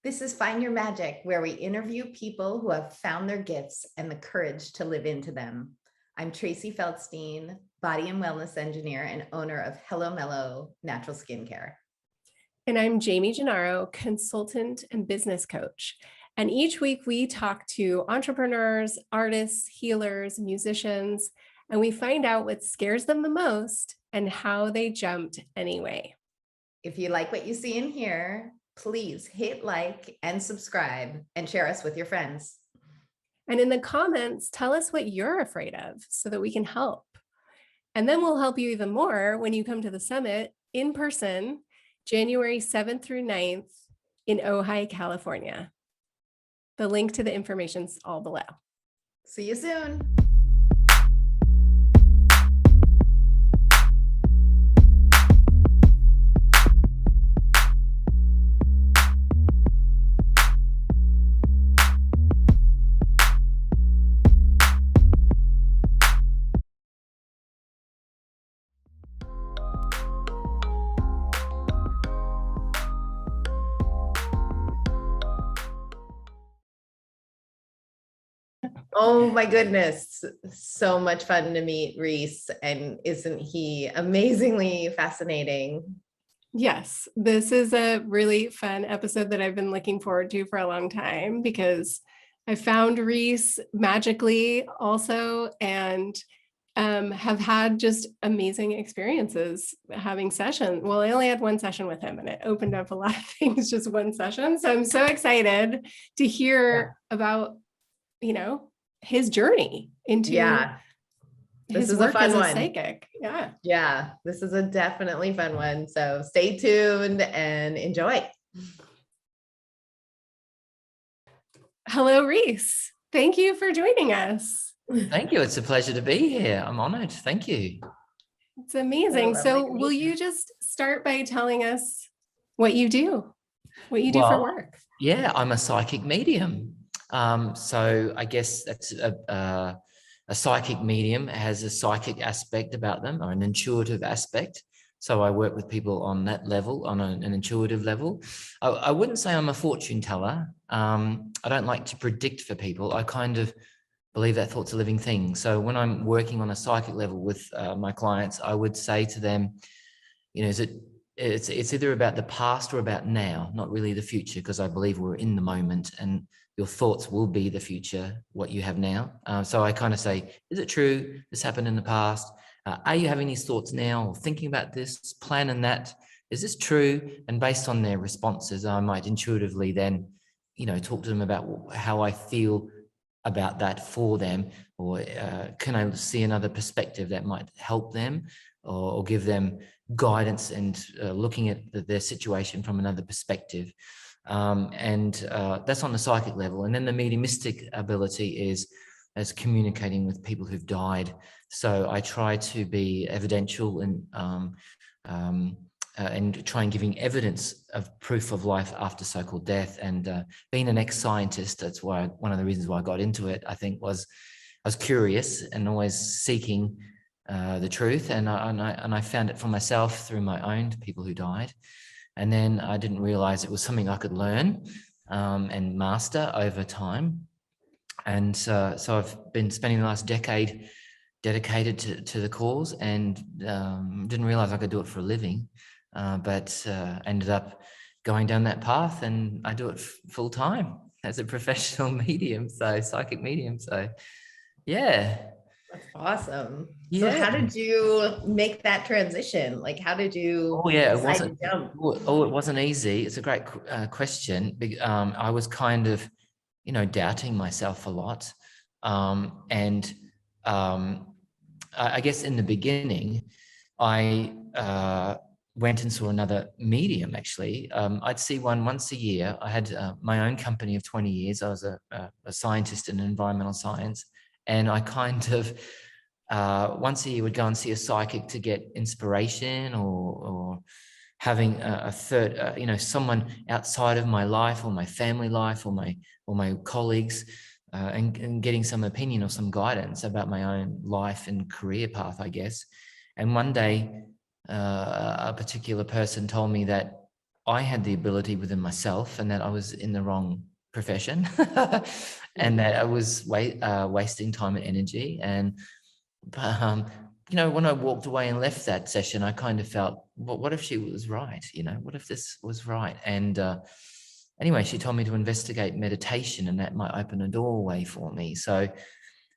This is Find Your Magic, where we interview people who have found their gifts and the courage to live into them. I'm Tracy Feldstein, body and wellness engineer and owner of Hello Mellow Natural Skincare. And I'm Jaime Gennaro, consultant and business coach. And each week we talk to entrepreneurs, artists, healers, musicians, and we find out what scares them the most and how they jumped anyway. If you like what you see and hear, please hit like and subscribe and share us with your friends. And in the comments, tell us what you're afraid of so that we can help. And then we'll help you even more when you come to the summit in person, January 7th through 9th in Ojai, California. The link to the information's all below. See you soon. Oh my goodness. So much fun to meet Rhys. And isn't he amazingly fascinating? Yes, this is a really fun episode that I've been looking forward to for a long time because I found Rhys magically also and have had just amazing experiences having sessions. Well, I only had one session with him and it opened up a lot of things, just one session. So I'm so excited to hear about, his journey into this his is work a fun as a one. psychic. Yeah, this is a definitely fun one. So stay tuned and enjoy. Hello, Rhys. Thank you for joining us. Thank you. It's a pleasure to be here. I'm honored. Thank you. It's amazing. So will you just start by telling us what you do for work? Yeah, I'm a psychic medium. So I guess that's a psychic medium has a psychic aspect about them or an intuitive aspect. So I work with people on that level, on an intuitive level. I wouldn't say I'm a fortune teller. I don't like to predict for people. I kind of believe that thought's a living thing. So when I'm working on a psychic level with my clients, I would say to them, it's either about the past or about now, not really the future, because I believe we're in the moment and your thoughts will be the future, what you have now. So I kind of say, is it true? This happened in the past. Are you having these thoughts now or thinking about this, planning that? Is this true? And based on their responses, I might intuitively then, talk to them about how I feel about that for them, or can I see another perspective that might help them or give them guidance and looking at their situation from another perspective. And that's on the psychic level. And then the mediumistic ability is as communicating with people who've died. So I try to be evidential and try and giving evidence of proof of life after so-called death. And being an ex-scientist, that's why one of the reasons why I got into it, I think, was I was curious and always seeking the truth. And I found it for myself through my own people who died. And then I didn't realize it was something I could learn and master over time. And so I've been spending the last decade dedicated to the cause and didn't realize I could do it for a living, but ended up going down that path, and I do it full time as a professional medium, so psychic medium. So yeah. That's awesome. Yeah. So how did you make that transition? Like, how did you decide to jump? It wasn't easy. It's a great question. I was kind of, doubting myself a lot. And I guess in the beginning, I went and saw another medium, actually. I'd see one once a year. I had my own company of 20 years. I was a scientist in environmental science. And I kind of once a year would go and see a psychic to get inspiration or having a third, someone outside of my life or my family life or my colleagues, and getting some opinion or some guidance about my own life and career path, I guess. And one day, a particular person told me that I had the ability within myself, and that I was in the wrong profession, and that I was wasting time and energy. And when I walked away and left that session, I kind of felt, well, what if she was right? What if this was right? And anyway, she told me to investigate meditation, and that might open a doorway for me. So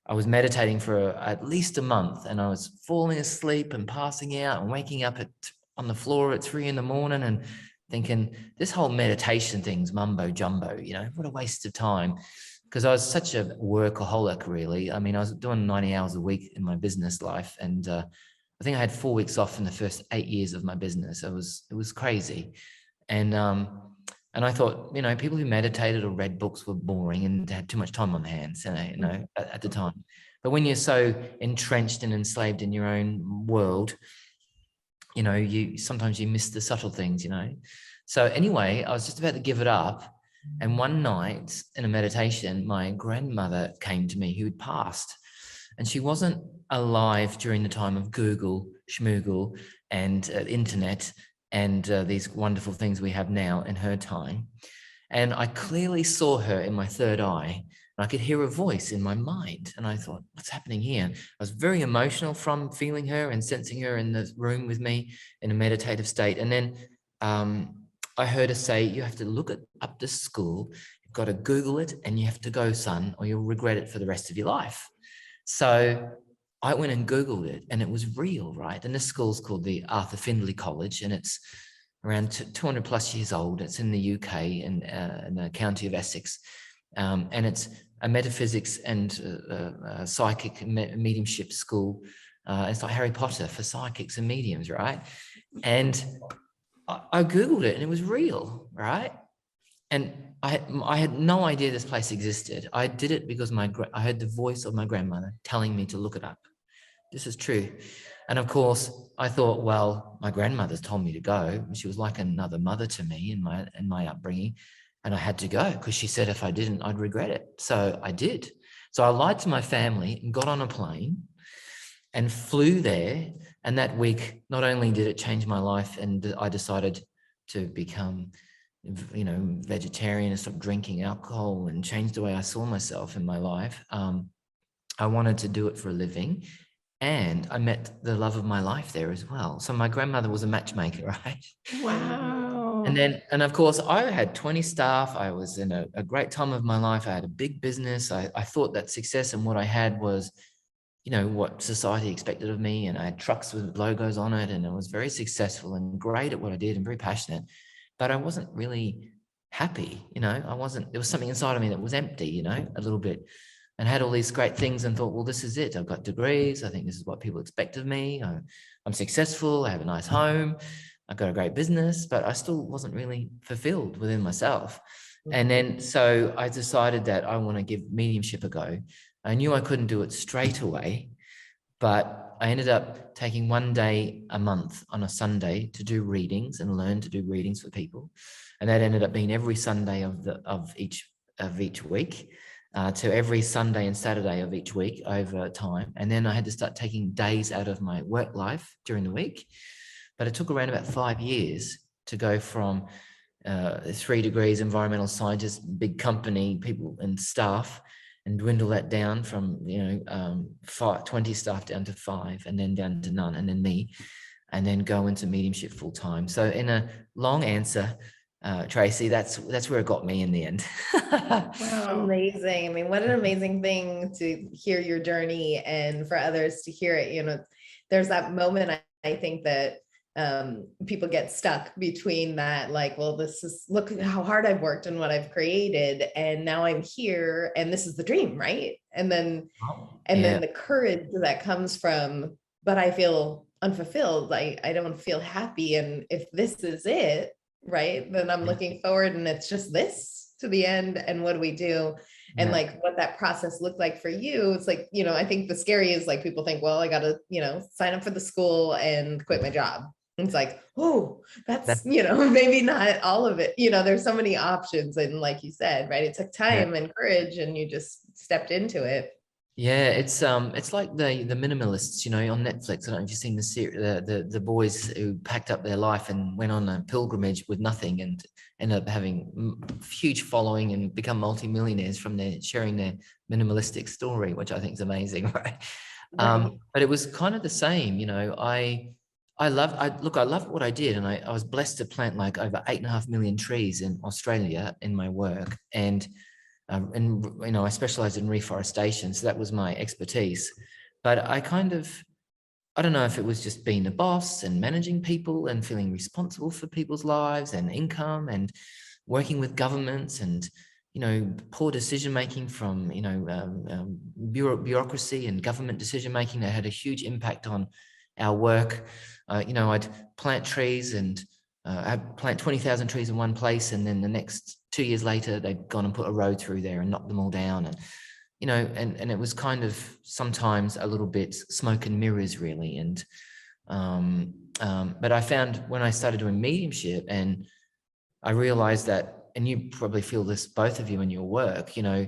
I was meditating for at least a month, and I was falling asleep and passing out and waking up on the floor at 3 a.m. and thinking, this whole meditation thing's mumbo jumbo, what a waste of time. Because I was such a workaholic, really. I mean, I was doing 90 hours a week in my business life. And I think I had 4 weeks off in the first 8 years of my business. It was crazy. And I thought, people who meditated or read books were boring and had too much time on their hands, at the time. But when you're so entrenched and enslaved in your own world, sometimes you miss the subtle things, So anyway, I was just about to give it up. And one night in a meditation, my grandmother came to me, who had passed. And she wasn't alive during the time of Google, Schmoogle, and internet, and these wonderful things we have now in her time. And I clearly saw her in my third eye, and I could hear a voice in my mind. And I thought, what's happening here? I was very emotional from feeling her and sensing her in the room with me in a meditative state. And then I heard her say, you have to look up this school, you've got to Google it, and you have to go, son, or you'll regret it for the rest of your life. So I went and Googled it, and it was real, right? And this school's called the Arthur Findlay College, and it's around 200 plus years old. It's in the UK in the county of Essex. And it's a metaphysics and psychic mediumship school. It's like Harry Potter for psychics and mediums, right? And I Googled it, and it was real, right? And I had no idea this place existed. I did it because I heard the voice of my grandmother telling me to look it up. This is true. And of course, I thought, well, my grandmother's told me to go. She was like another mother to me in my upbringing. And I had to go because she said if I didn't, I'd regret it. So I did. So I lied to my family and got on a plane and flew there. And that week, not only did it change my life, and I decided to become, vegetarian and stop drinking alcohol and change the way I saw myself in my life. I wanted to do it for a living. And I met the love of my life there as well. So my grandmother was a matchmaker, right? Wow. And of course, I had 20 staff. I was in a great time of my life. I had a big business. I thought that success and what I had was, what society expected of me. And I had trucks with logos on it. And I was very successful and great at what I did and very passionate. But I wasn't really happy. There was something inside of me that was empty, a little bit. And had all these great things and thought, well, this is it. I've got degrees. I think this is what people expect of me. I'm successful. I have a nice home. I've got a great business, but I still wasn't really fulfilled within myself. And then, so I decided that I want to give mediumship a go. I knew I couldn't do it straight away, but I ended up taking one day a month on a Sunday to do readings and learn to do readings for people. And that ended up being every Sunday of each week. To every Sunday and Saturday of each week over time. And then I had to start taking days out of my work life during the week. But it took around about 5 years to go from 3 degrees, environmental scientist, big company, people and staff, and dwindle that down from 20 staff down to 5, and then down to none, and then me, and then go into mediumship full time. So in a long answer, Tracy, that's where it got me in the end. Wow. Amazing. I mean, what an amazing thing to hear your journey and for others to hear it. There's that moment I think that people get stuck between that, like, well, look at how hard I've worked and what I've created, and now I'm here, and this is the dream, right? And then then the courage that comes from, but I feel unfulfilled, I don't feel happy, and if this is it, right, then I'm looking forward, and it's just this to the end, and what do we do? And like what that process looked like for you, it's like, I think the scary is like people think, well, I gotta, sign up for the school and quit my job. It's like, oh, that's maybe not all of it. There's so many options. And like you said, right, it took time and courage, and you just stepped into it. Yeah, it's like the minimalists, on Netflix. I don't know if you've seen the series, the boys who packed up their life and went on a pilgrimage with nothing and ended up having huge following and become multimillionaires from their sharing their minimalistic story, which I think is amazing, right? Right. But it was kind of the same, I loved what I did, and I was blessed to plant like over 8.5 million trees in Australia in my work, and I specialized in reforestation, so that was my expertise. But I don't know if it was just being a boss and managing people and feeling responsible for people's lives and income and working with governments and poor decision making from bureaucracy and government decision making that had a huge impact on our work. I'd plant trees and I'd plant 20,000 trees in one place, and then the next 2 years later, they'd gone and put a road through there and knocked them all down. And and it was kind of sometimes a little bit smoke and mirrors, really. And but I found when I started doing mediumship, and I realized that, and you probably feel this, both of you, in your work, you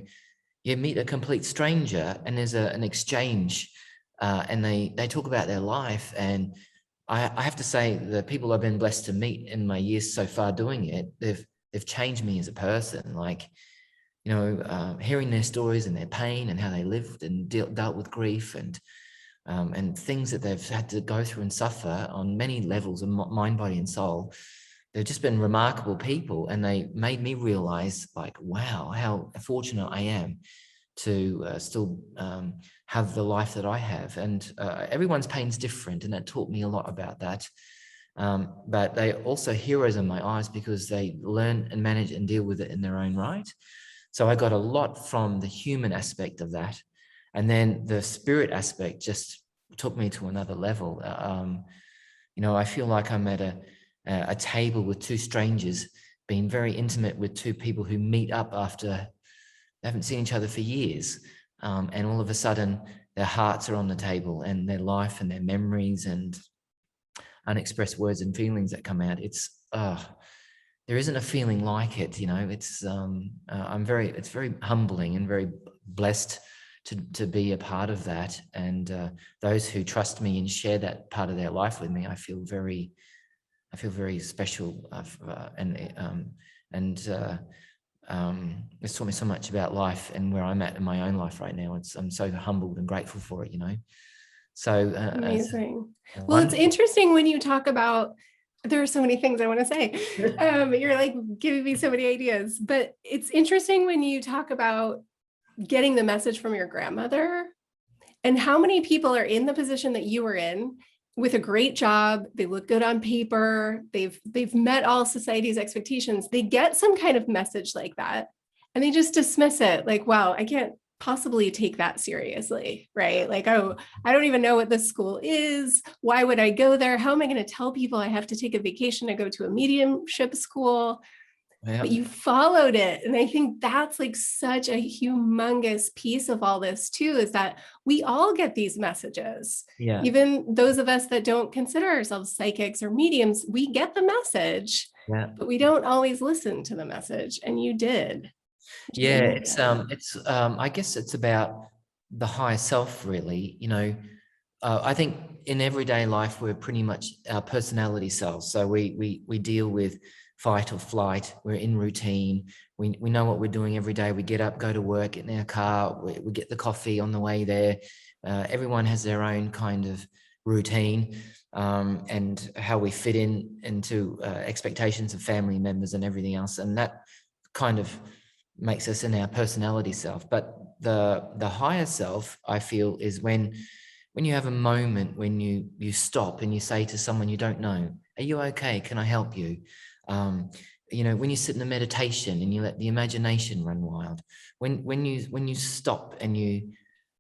meet a complete stranger and there's an exchange, and they talk about their life. And I have to say, the people I've been blessed to meet in my years so far doing it, they've changed me as a person. Like, hearing their stories and their pain and how they lived and dealt with grief and things that they've had to go through and suffer on many levels of mind, body, and soul. They've just been remarkable people, and they made me realize, like, wow, how fortunate I am to still have the life that I have. And everyone's pain's different, and that taught me a lot about that. But they also heroes in my eyes because they learn and manage and deal with it in their own right. So I got a lot from the human aspect of that. And then the spirit aspect just took me to another level. I feel like I'm at a table with two strangers, being very intimate with two people who meet up after they haven't seen each other for years. And all of a sudden, their hearts are on the table, and their life and their memories and unexpressed words and feelings that come out. There isn't a feeling like it. It's it's very humbling and very blessed to be a part of that. And those who trust me and share that part of their life with me, I feel very special. It's taught me so much about life and where I'm at in my own life right now. I'm so humbled and grateful for it. So Amazing. Well, it's interesting when you talk about, there are so many things I want to say. You're like giving me so many ideas, but it's interesting when you talk about getting the message from your grandmother, and how many people are in the position that you were in with a great job. They look good on paper. They've met all society's expectations. They get some kind of message like that, and they just dismiss it. Like, wow, I can't possibly take that seriously, right? Like, oh, I don't even know what this school is. Why would I go there? How am I going to tell people I have to take a vacation to go to a mediumship school? yeah. But you followed it. And I think that's like such a humongous piece of all this too, is that we all get these messages. Yeah. Even those of us that don't consider ourselves psychics or mediums, we get the message, but we don't always listen to the message. And you did. Yeah, I guess it's about the higher self, really. I think in everyday life, we're pretty much our personality selves. So we deal with fight or flight. We're in routine. We know what we're doing every day. We get up, go to work, get in our car, we get the coffee on the way there. Everyone has their own kind of routine, and how we fit into expectations of family members and everything else. And that kind of makes us in our personality self. But the higher self, I feel, is when you have a moment when you stop and you say to someone you don't know, "Are you okay? Can I help you?" When you sit in a meditation and you let the imagination run wild, when you stop and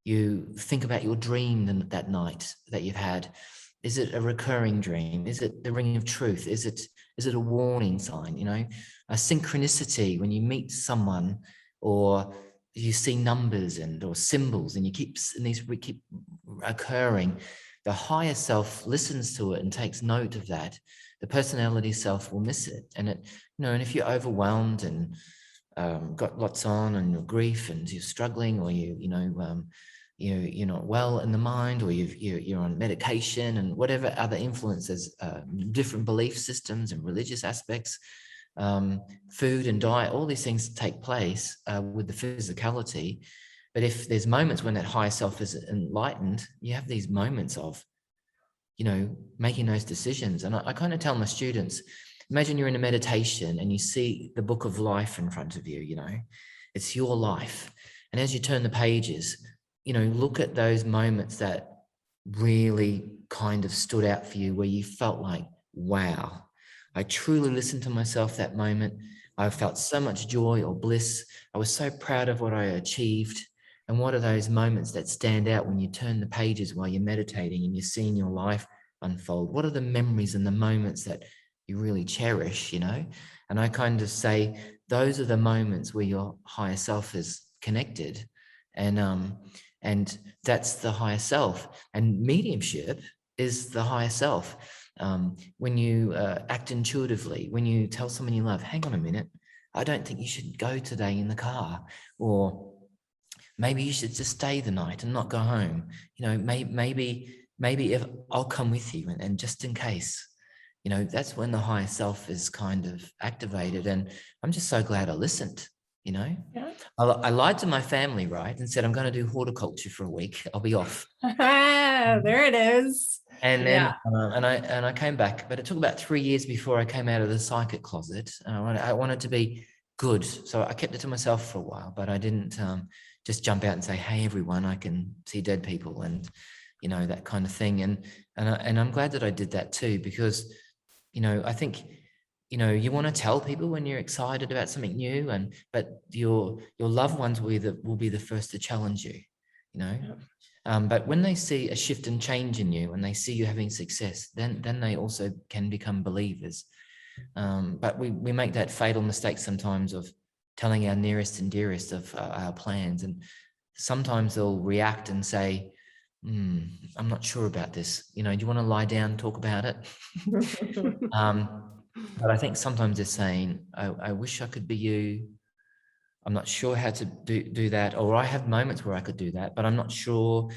you think about your dream that night that you've had. Is it a recurring dream? Is it the ring of truth? Is it a warning sign? A synchronicity when you meet someone, or you see numbers or symbols, and these keep occurring. The higher self listens to it and takes note of that. The personality self will miss it, and and if you're overwhelmed and got lots on, and your grief, and you're struggling, or you're not well in the mind, or you're on medication and whatever other influences, different belief systems and religious aspects, food and diet, all these things take place with the physicality. But if there's moments when that higher self is enlightened, you have these moments of, making those decisions. And I kind of tell my students, imagine you're in a meditation and you see the book of life in front of you, it's your life. And as you turn the pages, look at those moments that really kind of stood out for you, where you felt like, wow, I truly listened to myself that moment. I felt so much joy or bliss. I was so proud of what I achieved. And what are those moments that stand out when you turn the pages while you're meditating and you're seeing your life unfold? What are the memories and the moments that you really cherish, And I kind of say, those are the moments where your higher self is connected. And that's the higher self. And mediumship is the higher self. When you act intuitively, when you tell someone you love, hang on a minute, I don't think you should go today in the car, or maybe you should just stay the night and not go home. Maybe if I'll come with you, and just in case, that's when the higher self is kind of activated. And I'm just so glad I listened. Yeah. I lied to my family, right, and said I'm going to do horticulture for a week. I'll be off. There it is. And then and I came back, but it took about 3 years before I came out of the psychic closet. I wanted to be good, so I kept it to myself for a while. But I didn't just jump out and say, "Hey, everyone, I can see dead people," and that kind of thing. And I'm glad that I did that too, because I think. You want to tell people when you're excited about something new, but your loved ones will be the first to challenge you, but when they see a shift and change in you, and they see you having success, then they also can become believers. But we make that fatal mistake sometimes of telling our nearest and dearest of our plans, and sometimes they'll react and say, I'm not sure about this. Do you want to lie down and talk about it? But I think sometimes they're saying, I wish I could be you. I'm not sure how to do that. Or I have moments where I could do that, but I'm not sure.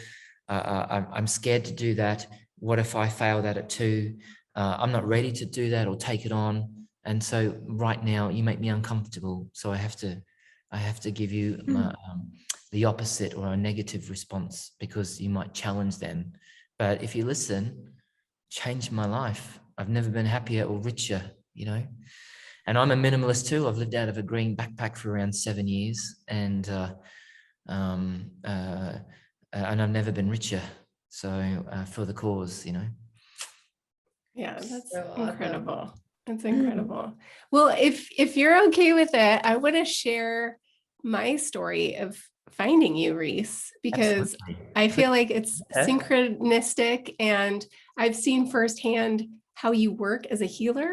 I'm scared to do that. What if I failed at it too? I'm not ready to do that or take it on. And so right now you make me uncomfortable. So I have to give you the opposite, or a negative response, because you might challenge them. But if you listen, change my life. I've never been happier or richer, And I'm a minimalist too. I've lived out of a green backpack for around 7 years, and I've never been richer. So for the cause, Yeah, that's So awesome. incredible. That's incredible. Well, if you're okay with it, I want to share my story of finding you, Rhys, because Absolutely. I feel like it's Okay. synchronistic, and I've seen firsthand how you work as a healer.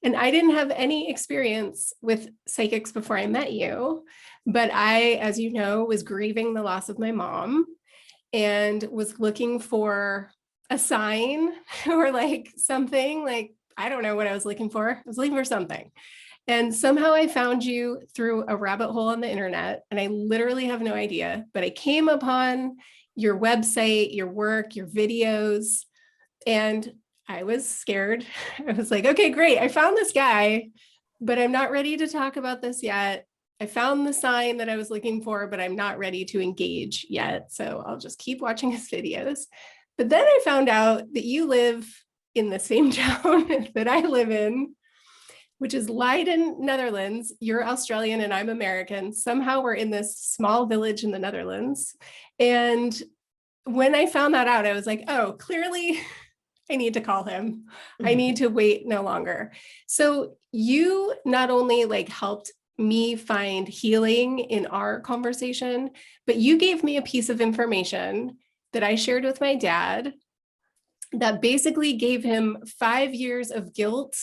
And I didn't have any experience with psychics before I met you, but I, as you know, was grieving the loss of my mom and was looking for a sign or like something, like, I don't know what I was looking for. I was looking for something. And somehow I found you through a rabbit hole on the internet, and I literally have no idea, but I came upon your website, your work, your videos, and I was scared. I was like, okay, great. I found this guy, but I'm not ready to talk about this yet. I found the sign that I was looking for, but I'm not ready to engage yet. So I'll just keep watching his videos. But then I found out that you live in the same town that I live in, which is Leiden, Netherlands. You're Australian and I'm American. Somehow we're in this small village in the Netherlands. And when I found that out, I was like, oh, clearly I need to call him. I need to wait no longer. So you not only like helped me find healing in our conversation, but you gave me a piece of information that I shared with my dad that basically gave him 5 years of guilt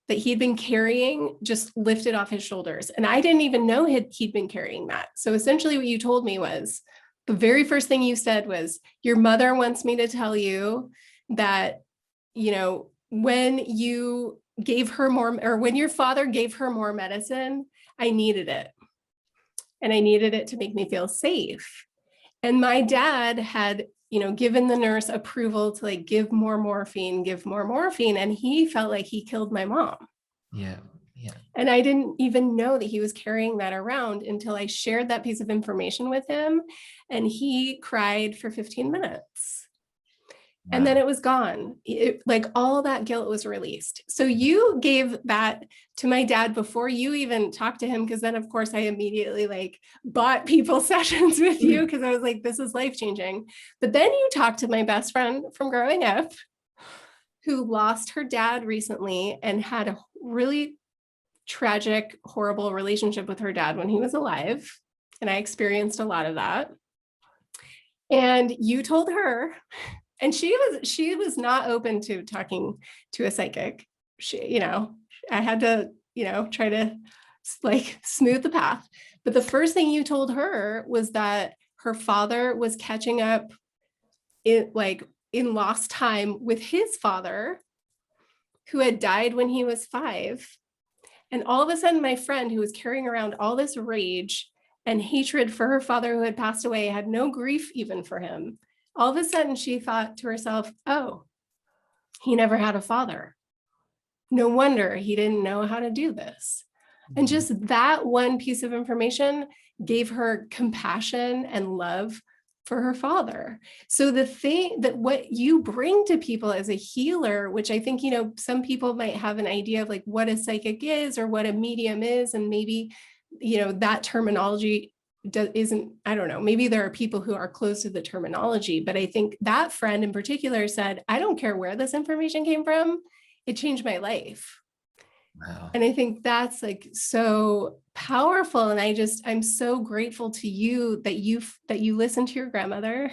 that he'd been carrying, just lifted off his shoulders. And I didn't even know he'd been carrying that. So essentially what you told me was, the very first thing you said was, your mother wants me to tell you that, when you gave her more, or when your father gave her more medicine, I needed it. And I needed it to make me feel safe. And my dad had, given the nurse approval to like give more morphine. And he felt like he killed my mom. Yeah. Yeah. And I didn't even know that he was carrying that around until I shared that piece of information with him. And he cried for 15 minutes. Wow. And then it was gone. Like all that guilt was released. So you gave that to my dad before you even talked to him, because then of course I immediately like bought people sessions with you because I was like, this is life-changing. But then you talked to my best friend from growing up who lost her dad recently and had a really tragic, horrible relationship with her dad when he was alive. And I experienced a lot of that. And you told her, and she was not open to talking to a psychic. I had to, try to like smooth the path. But the first thing you told her was that her father was catching up in lost time with his father, who had died when he was 5. And all of a sudden, my friend, who was carrying around all this rage and hatred for her father who had passed away, had no grief even for him. All of a sudden, she thought to herself, oh, he never had a father. No wonder he didn't know how to do this. And just that one piece of information gave her compassion and love for her father. So the thing that what you bring to people as a healer, which I think, some people might have an idea of like what a psychic is or what a medium is. And maybe, that terminology isn't, I don't know, maybe there are people who are close to the terminology, but I think that friend in particular said, I don't care where this information came from. It changed my life. Wow. And I think that's like so powerful. And I'm so grateful to you that you listened to your grandmother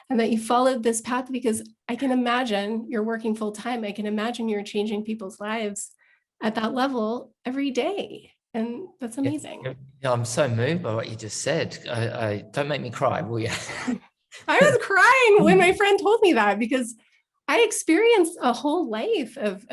and that you followed this path, because I can imagine you're working full time. I can imagine you're changing people's lives at that level every day. And that's amazing. Yeah, I'm so moved by what you just said. I don't make me cry, will you? I was crying when my friend told me that, because I experienced a whole life of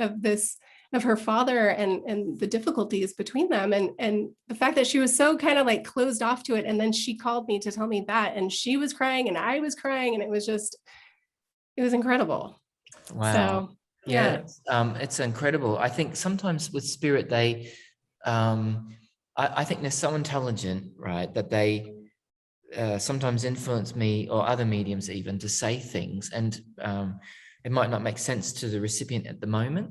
her father and the difficulties between them. And the fact that she was so kind of like closed off to it. And then she called me to tell me that, and she was crying and I was crying, and it was incredible. Wow. So, yeah. It's incredible. I think sometimes with spirit, I think they're so intelligent, right, that they sometimes influence me or other mediums even to say things, and it might not make sense to the recipient at the moment,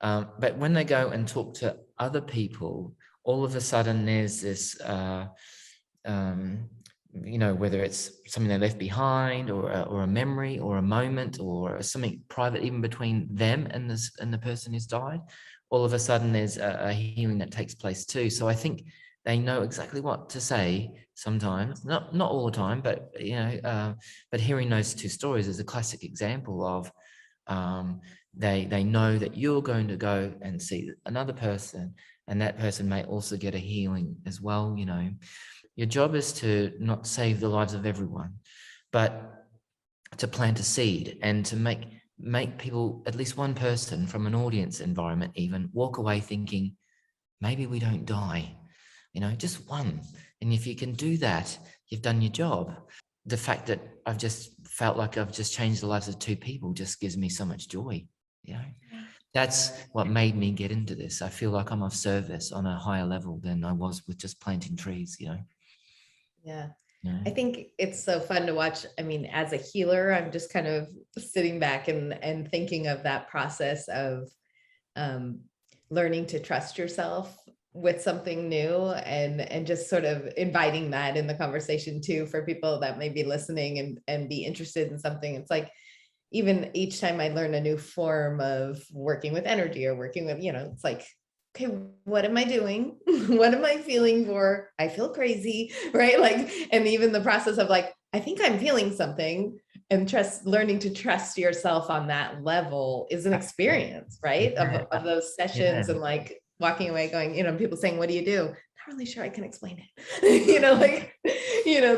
but when they go and talk to other people, all of a sudden there's this, whether it's something they left behind or a memory or a moment or something private even between them and the person who's died, all of a sudden there's a healing that takes place too. So I think they know exactly what to say sometimes, not all the time, but but hearing those two stories is a classic example of they know that you're going to go and see another person, and that person may also get a healing as well. Your job is to not save the lives of everyone, but to plant a seed and to make people, at least one person from an audience environment even, walk away thinking, maybe we don't die, just one. And if you can do that, you've done your job. The fact that I've just felt like I've just changed the lives of 2 people just gives me so much joy. That's what made me get into this. I feel like I'm of service on a higher level than I was with just planting trees, Yeah. I think it's so fun to watch. I mean, as a healer, I'm just kind of sitting back and thinking of that process of learning to trust yourself with something new, and just sort of inviting that in the conversation too, for people that may be listening and be interested in something. It's like, even each time I learn a new form of working with energy or working with, it's like, okay, what am I doing? What am I feeling for? I feel crazy, right? Like, and even the process of like, I think I'm feeling something, and learning to trust yourself on that level is an experience, right? Of those sessions, and like walking away going, people saying, what do you do? Not really sure I can explain it,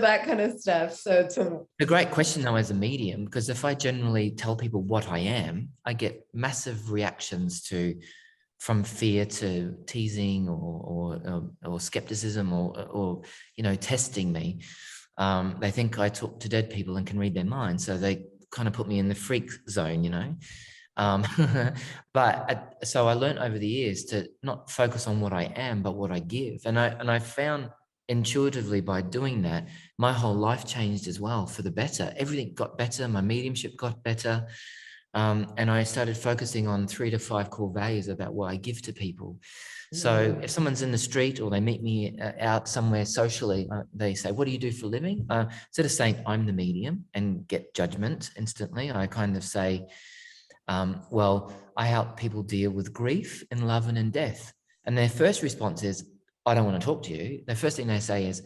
that kind of stuff. So a great question though, as a medium, because if I generally tell people what I am, I get massive reactions from fear to teasing or skepticism or testing me. They think I talk to dead people and can read their minds. So they kind of put me in the freak zone, you know. So I learned over the years to not focus on what I am, but what I give. And I found intuitively by doing that, my whole life changed as well for the better. Everything got better. My mediumship got better. And I started focusing on 3 to 5 core values about what I give to people. So if someone's in the street or they meet me out somewhere socially, they say, what do you do for a living? Instead of saying I'm the medium and get judgment instantly, I kind of say, well, I help people deal with grief and love and in death. And their first response is, I don't want to talk to you. The first thing they say is,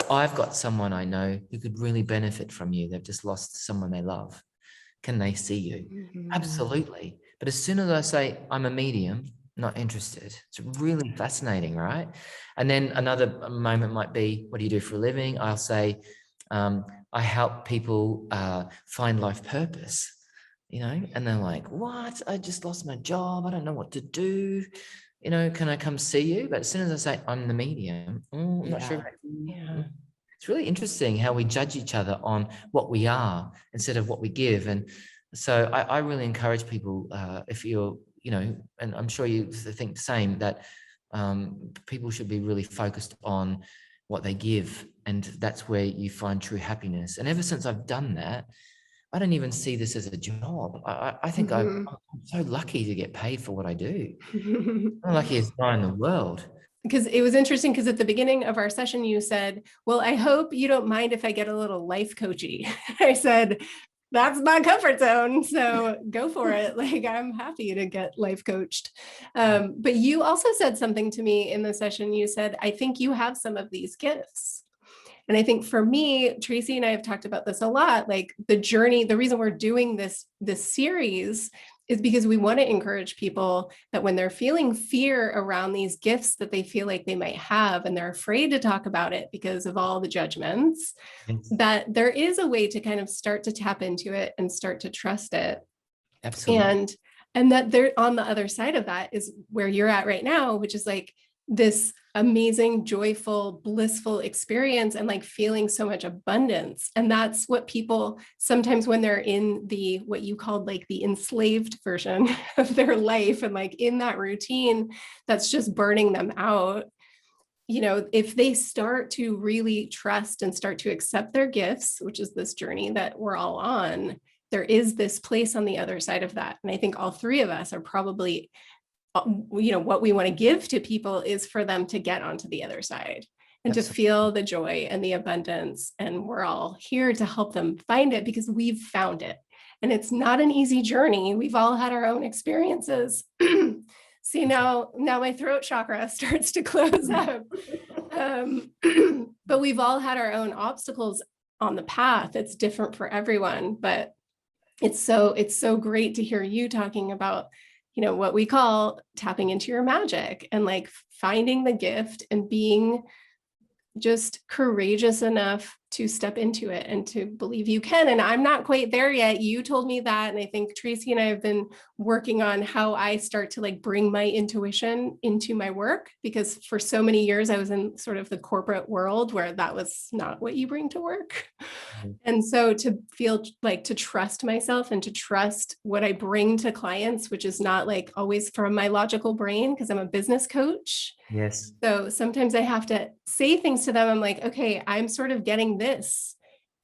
I've got someone I know who could really benefit from you. They've just lost someone they love. Can they see you? Absolutely. But as soon as I say I'm a medium, not interested. It's really fascinating, right? And then another moment might be, what do you do for a living? I'll say, I help people find life purpose, you know, and they're like, what? I just lost my job. I don't know what to do. You know, can I come see you? But as soon as I say I'm the medium, I'm not sure. Yeah. It's really interesting how we judge each other on what we are instead of what we give. And so I really encourage people, if you're, you know, and I'm sure you think the same, that people should be really focused on what they give. And that's where you find true happiness. And ever since I've done that, I don't even see this as a job. I think I'm so lucky to get paid for what I do. I'm the luckiest guy in the world. Because it was interesting, because at the beginning of our session, you said, well, I hope you don't mind if I get a little life coachy. I said, that's my comfort zone. So go for it. Like, I'm happy to get life coached. But you also said something to me in the session. You said, I think you have some of these gifts. And I think for me, Tracy and I have talked about this a lot, like the journey, the reason we're doing this series is because we want to encourage people that when they're feeling fear around these gifts that they feel like they might have, and they're afraid to talk about it because of all the judgments, that there is a way to kind of start to tap into it and start to trust it. Absolutely. And that there, on the other side of that is where you're at right now, which is like this amazing, joyful, blissful experience and like feeling so much abundance. And that's what people sometimes, when they're in the, what you called like the enslaved version of their life and like in that routine, that's just burning them out. You know, if they start to really trust and start to accept their gifts, which is this journey that we're all on, there is this place on the other side of that. And I think all three of us are probably, you know, what we want to give to people is for them to get onto the other side and to feel the joy and the abundance. And we're all here to help them find it because we've found it. And it's not an easy journey. We've all had our own experiences. See, now my throat chakra starts to close up. But we've all had our own obstacles on the path. It's different for everyone, but it's so great to hear you talking about, you know, what we call tapping into your magic and like finding the gift and being just courageous enough to step into it and to believe you can. And I'm not quite there yet. You told me that. And I think Tracy and I have been working on how I start to like bring my intuition into my work, because for so many years I was in sort of the corporate world where that was not what you bring to work. And so to feel like to trust myself and to trust what I bring to clients, which is not like always from my logical brain, because I'm a business coach. Yes. So sometimes I have to say things to them. I'm like, okay, I'm sort of getting this.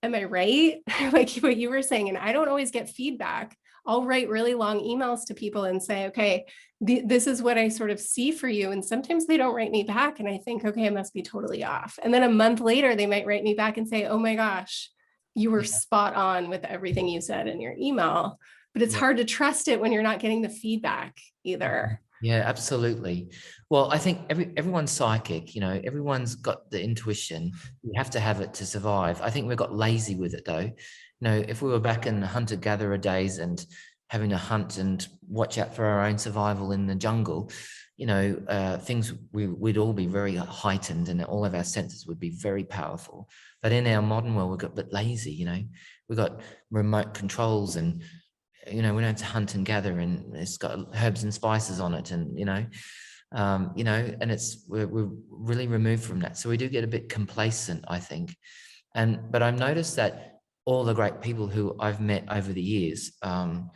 Am I right? Like what you were saying. And I don't always get feedback. I'll write really long emails to people and say, okay, this is what I sort of see for you. And sometimes they don't write me back. And I think, okay, I must be totally off. And then a month later, they might write me back and say, oh my gosh, you were spot on with everything you said in your email. But it's hard to trust it when you're not getting the feedback either. Yeah, absolutely. Well, I think everyone's psychic, you know, everyone's got the intuition. You have to have it to survive. I think we got lazy with it though. You know, if we were back in the hunter-gatherer days and having to hunt and watch out for our own survival in the jungle, you know, we'd all be very heightened and all of our senses would be very powerful. But in our modern world, we got a bit lazy, you know, we got remote controls and, you know, we don't have to hunt and gather and it's got herbs and spices on it and, you know, and we're really removed from that. So we do get a bit complacent, I think. But I've noticed that all the great people who I've met over the years, in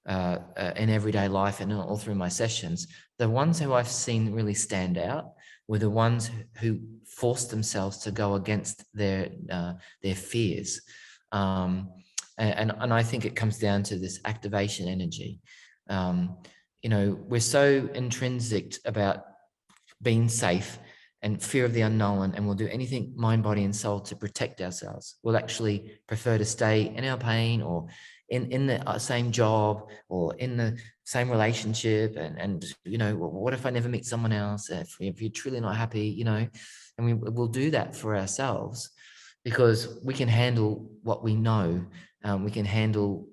everyday life and all through my sessions, the ones who I've seen really stand out were the ones who forced themselves to go against their fears. And I think it comes down to this activation energy. We're so intrinsic about being safe and fear of the unknown, and we'll do anything mind, body, and soul to protect ourselves. We'll actually prefer to stay in our pain, or in the same job, or in the same relationship, and what if I never meet someone else, if you're truly not happy, and we'll do that for ourselves because we can handle what we know. We can handle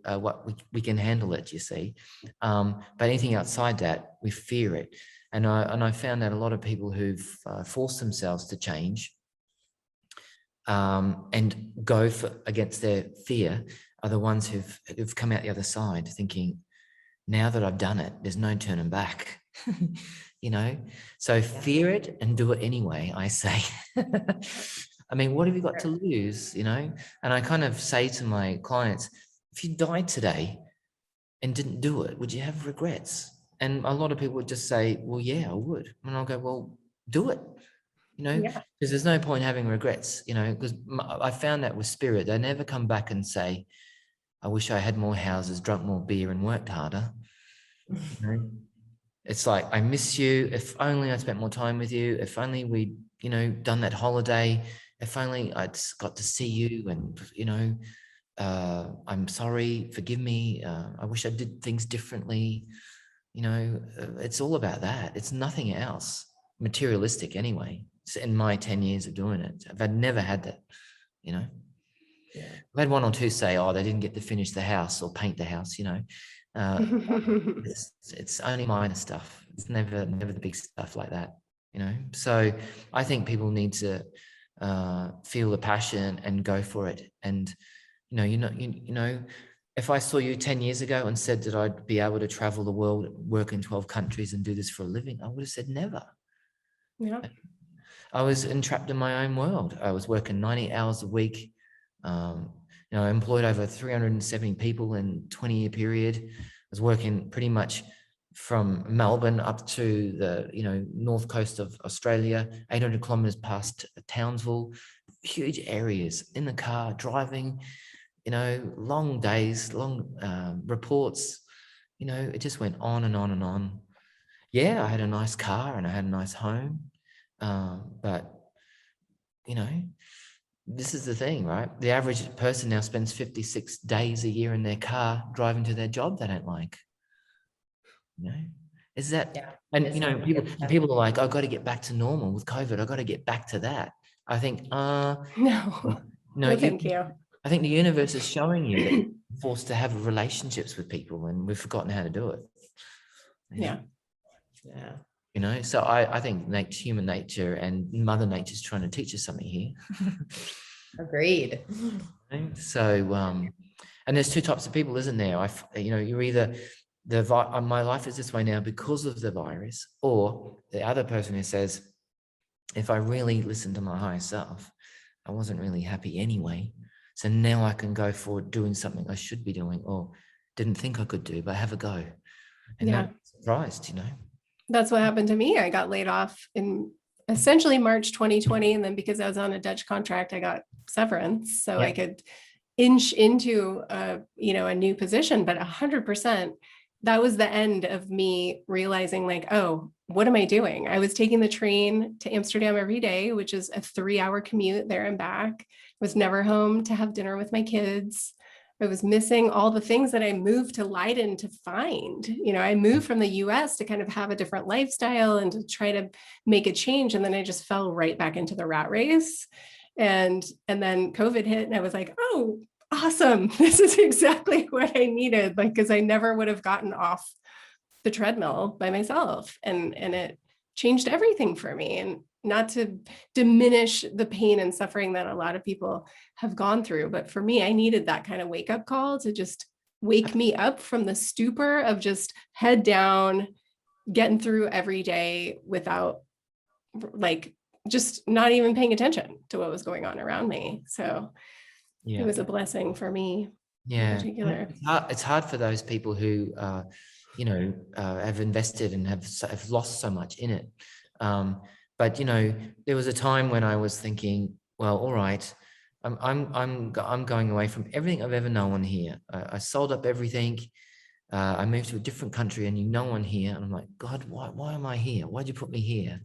we can handle it, you see. But anything outside that, we fear it. And I found that a lot of people who've forced themselves to change and go against their fear are the ones who've come out the other side thinking, now that I've done it, there's no turning back. So fear it and do it anyway, I say. I mean, what have you got to lose, And I kind of say to my clients, if you died today and didn't do it, would you have regrets? And a lot of people would just say, well, yeah, I would. And I'll go, well, do it, because there's no point having regrets, because I found that with spirit, they never come back and say, I wish I had more houses, drunk more beer and worked harder. It's like, I miss you. If only I spent more time with you. If only we'd, done that holiday. If only I'd got to see you and, I'm sorry, forgive me. I wish I did things differently. It's all about that. It's nothing else materialistic anyway. It's in my 10 years of doing it, I've never had that, I've had one or two say, oh, they didn't get to finish the house or paint the house, it's only minor stuff. It's never the big stuff like that, So I think people need to feel the passion and go for it. And, if I saw you 10 years ago and said that I'd be able to travel the world, work in 12 countries and do this for a living, I would have said never. Yeah. I was entrapped in my own world. I was working 90 hours a week. I employed over 370 people in a 20-year period. I was working pretty much from Melbourne up to the, north coast of Australia, 800 kilometers past Townsville, huge areas, in the car, driving, long days, long reports, it just went on and on and on. Yeah, I had a nice car and I had a nice home. But, this is the thing, right? The average person now spends 56 days a year in their car driving to their job they don't like. Is that, and, people are like, I've got to get back to normal with COVID. I've got to get back to that. I think, no, thank you. I think the universe is showing you that you're forced to have relationships with people and we've forgotten how to do it. Yeah. So I think human nature and Mother Nature's trying to teach us something here. Agreed. So, and there's two types of people, isn't there? You're either my life is this way now because of the virus, or the other person who says, if I really listened to my higher self, I wasn't really happy anyway. So now I can go forward doing something I should be doing or didn't think I could do, but have a go. And I'm surprised, That's what happened to me. I got laid off in essentially March 2020. And then because I was on a Dutch contract, I got severance. So I could inch into a new position, but 100%, that was the end of me realizing like, oh, what am I doing? I was taking the train to Amsterdam every day, which is a 3-hour commute there and back. I was never home to have dinner with my kids. I was missing all the things that I moved to Leiden to find. I moved from the US to kind of have a different lifestyle and to try to make a change. And then I just fell right back into the rat race. And then COVID hit and I was like, oh, awesome. This is exactly what I needed. Because I never would have gotten off the treadmill by myself. And it changed everything for me. And not to diminish the pain and suffering that a lot of people have gone through. But for me, I needed that kind of wake up call to just wake me up from the stupor of just head down, getting through every day without like just not even paying attention to what was going on around me. So it was a blessing for me in particular. It's hard for those people who, have invested and have lost so much in it. But there was a time when I was thinking, well, all right, I'm going away from everything I've ever known here. I sold up everything. I moved to a different country, and no one here. And I'm like, God, why am I here? Why'd you put me here?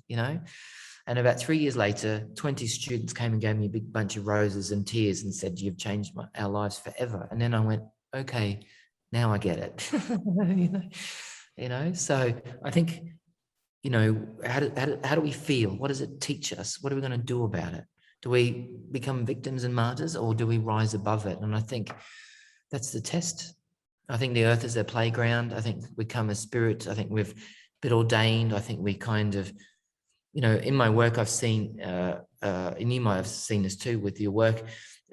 And about 3 years later, 20 students came and gave me a big bunch of roses and tears and said, you've changed our lives forever. And then I went, okay, now I get it. So I think, how do we feel? What does it teach us? What are we going to do about it? Do we become victims and martyrs, or do we rise above it? And I think that's the test. I think the earth is their playground. I think we come as spirit. I think we've been ordained. I think we kind of, in my work, I've seen, and you might have seen this too with your work,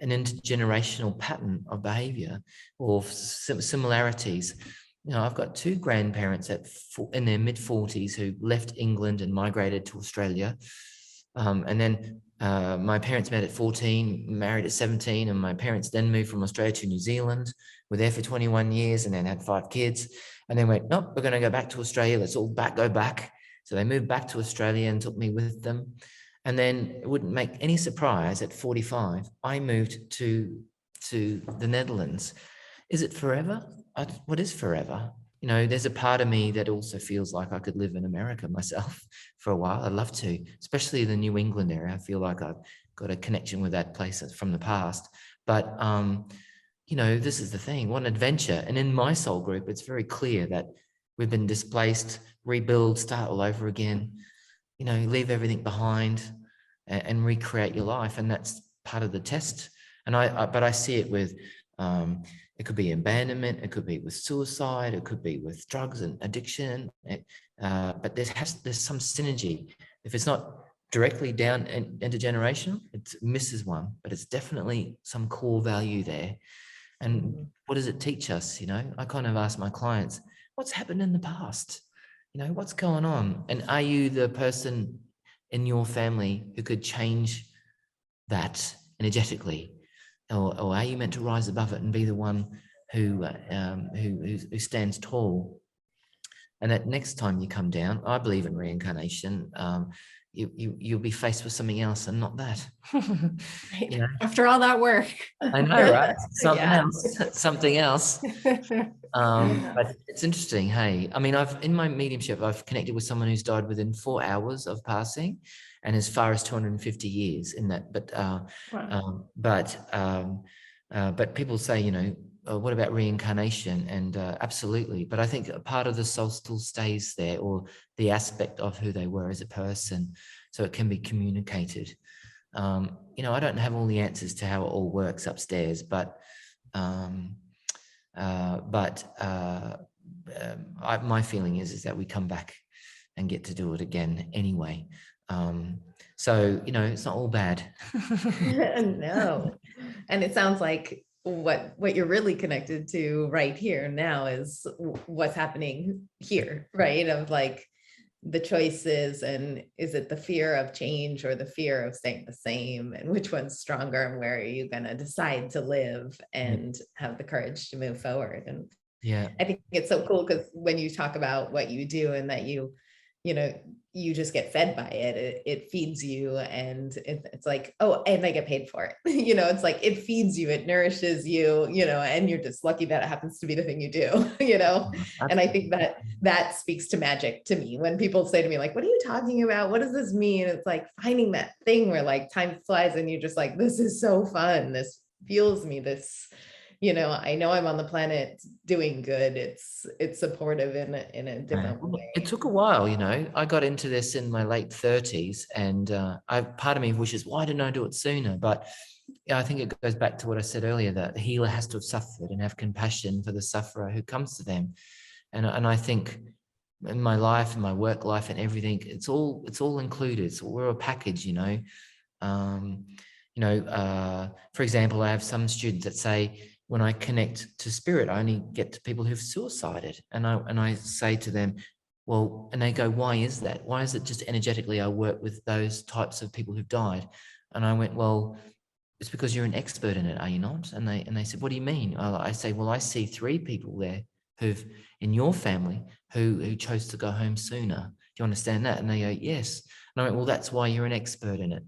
an intergenerational pattern of behavior or similarities. I've got two grandparents in their mid-40s who left England and migrated to Australia. And then my parents met at 14, married at 17, and my parents then moved from Australia to New Zealand, were there for 21 years and then had 5 kids, and then went, nope, we're going to go back to Australia. Let's all go back. So they moved back to Australia and took me with them. And then it wouldn't make any surprise, at 45, I moved to the Netherlands. Is it forever? What is forever? There's a part of me that also feels like I could live in America myself for a while. I'd love to, especially the New England area. I feel like I've got a connection with that place from the past. But, this is the thing, what an adventure. And in my soul group, it's very clear that we've been displaced, rebuild, start all over again, leave everything behind and recreate your life. And that's part of the test. And but I see it with, it could be abandonment, it could be with suicide, it could be with drugs and addiction. But there's some synergy. If it's not directly down intergenerational, it misses one, but it's definitely some core value there. And what does it teach us? I kind of ask my clients, what's happened in the past? What's going on? And are you the person in your family who could change that energetically? Or are you meant to rise above it and be the one who stands tall? And that next time you come down, I believe in reincarnation. You'll be faced with something else and not that. Right. After all that work. I know, right? Something else. But it's interesting. Hey, I mean, in my mediumship, I've connected with someone who's died within 4 hours of passing, and as far as 250 years in that. But people say, what about reincarnation? And absolutely. But I think a part of the soul still stays there, or the aspect of who they were as a person, so it can be communicated. I don't have all the answers to how it all works upstairs, but my feeling is that we come back and get to do it again anyway. So it's not all bad. No. And it sounds like what you're really connected to right here now is what's happening here, right? Of like the choices, and is it the fear of change or the fear of staying the same, and which one's stronger, and where are you going to decide to live and have the courage to move forward? And I think it's so cool, because when you talk about what you do and that you just get fed by it, it feeds you, and it's like, oh, and I get paid for it. It's like, it feeds you, it nourishes you, and you're just lucky that it happens to be the thing you do, And I think that speaks to magic to me. When people say to me, like, what are you talking about? What does this mean? It's like finding that thing where like time flies and you're just like, this is so fun. This fuels me. This, I know I'm on the planet doing good. It's supportive in a different way. It took a while, I got into this in my late 30s, and part of me wishes, why didn't I do it sooner? But I think it goes back to what I said earlier, that the healer has to have suffered and have compassion for the sufferer who comes to them. And I think in my life, in my work life and everything, it's all included. So we're a package, for example, I have some students that say, when I connect to spirit, I only get to people who've suicided. And I say to them, Well, and they go, why is that? Why is it just energetically I work with those types of people who've died? And I went, well, it's because you're an expert in it, are you not? And they said, what do you mean? I say, well, I see 3 people there who've in your family who chose to go home sooner. Do you understand that? And they go, yes. And I went, well, that's why you're an expert in it.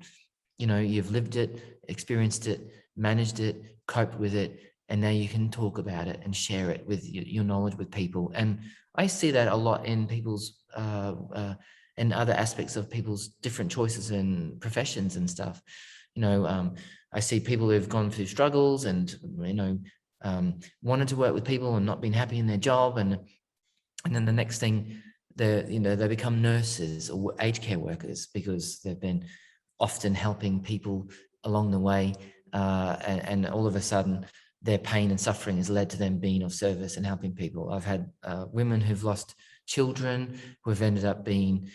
You know, you've lived it, experienced it, managed it, coped with it, and now you can talk about it and share it with your knowledge with people. And I see that a lot in people's and other aspects of people's different choices and professions and stuff. You know, I see people who've gone through struggles and, you know, wanted to work with people and not been happy in their job. And then the next thing, they become nurses or aged care workers because they've been often helping people along the way. And all of a sudden, their pain and suffering has led to them being of service and helping people. I've had women who've lost children who have ended up being,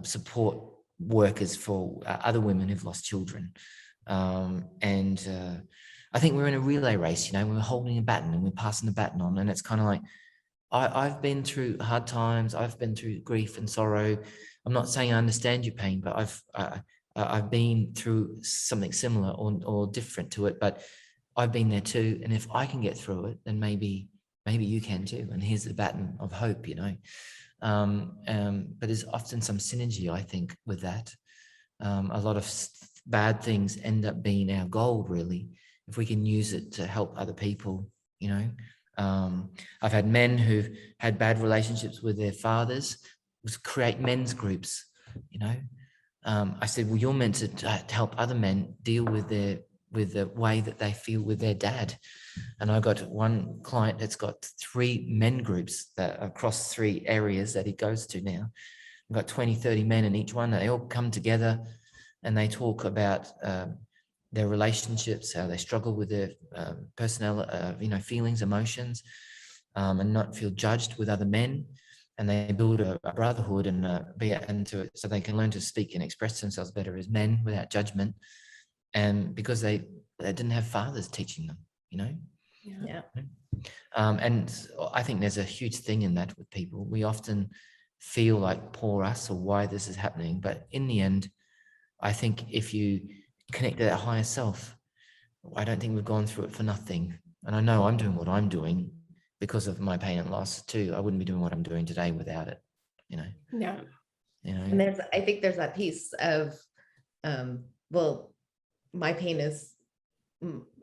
support workers for other women who've lost children. And I think we're in a relay race, you know, we're holding a baton and we're passing the baton on. And it's kind of like, I've been through hard times. I've been through grief and sorrow. I'm not saying I understand your pain, but I've been through something similar or different to it, but I've been there too. And if I can get through it, then maybe you can too. And here's the baton of hope, you know. But there's often some synergy, I think, with that. A lot of bad things end up being our gold, really, if we can use it to help other people, you know. I've had men who've had bad relationships with their fathers, was create men's groups, you know. I said, well, you're meant to help other men deal with the way that they feel with their dad. And I got one client that's got 3 men groups that across 3 areas that he goes to now. I've got 20, 30 men in each one. They all come together and they talk about their relationships, how they struggle with their personnel, feelings, emotions, and not feel judged with other men. And they build a brotherhood and so they can learn to speak and express themselves better as men without judgment. And because they didn't have fathers teaching them, you know. Yeah. And I think there's a huge thing in that with people. We often feel like poor us or why this is happening, but in the end, I think if you connect to that higher self, I don't think we've gone through it for nothing. And I know I'm doing what I'm doing because of my pain and loss too. I wouldn't be doing what I'm doing today without it, you know. Yeah. You know. And I think there's that piece of, well, my pain is